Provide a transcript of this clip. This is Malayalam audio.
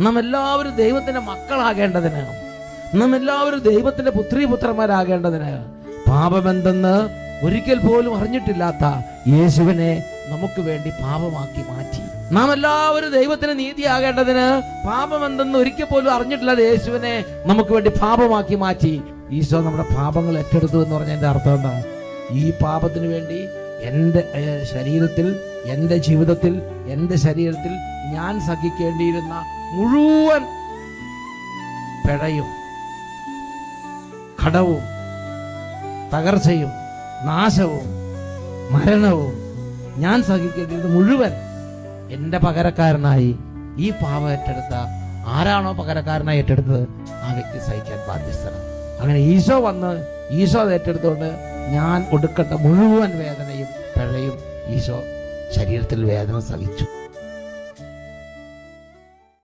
നാം എല്ലാവരും ദൈവത്തിന്റെ മക്കളാകേണ്ടതിന്, നാം എല്ലാവരും ദൈവത്തിന്റെ പുത്രീപുത്രന്മാരാകേണ്ടതിന് പാപമെന്തെന്ന് ഒരിക്കൽ പോലും അറിഞ്ഞിട്ടില്ലാത്ത യേശുവിനെ നമുക്ക് വേണ്ടി പാപമാക്കി മാറ്റി. നാം എല്ലാവരും ദൈവത്തിന് നീതിയാകേണ്ടതിന് പാപമെന്തെന്ന് ഒരിക്കൽ പോലും അറിഞ്ഞിട്ടില്ലാത്ത യേശുവിനെ നമുക്ക് വേണ്ടി പാപമാക്കി മാറ്റി. ഈശോ നമ്മുടെ പാപങ്ങൾ ഏറ്റെടുത്തു എന്ന് പറഞ്ഞതിന്റെ അർത്ഥം എന്താണ്? ഈ പാപത്തിന് വേണ്ടി എൻ്റെ ശരീരത്തിൽ, എൻ്റെ ജീവിതത്തിൽ, എൻ്റെ ശരീരത്തിൽ ഞാൻ സഹിക്കേണ്ടിയിരുന്ന മുഴുവൻ പിഴയും കടവും തകർച്ചയും നാശവും മരണവും ഞാൻ സഹിക്കേണ്ടിയിരുന്ന മുഴുവൻ എൻ്റെ പകരക്കാരനായി ഈ പാപം ഏറ്റെടുത്ത ആരാണോ പകരക്കാരനായി ഏറ്റെടുത്തത് ആ വ്യക്തി സഹിക്കാൻ ബാധ്യസ്ഥനാണ്. അങ്ങനെ ഈശോ വന്ന് ഈശോ അത് ഏറ്റെടുത്തുകൊണ്ട് ഞാൻ കൊടുക്കേണ്ട മുഴുവൻ വേദനയും പിഴയും ഈശോ ശരീരത്തിൽ വേദന സഹിച്ചു.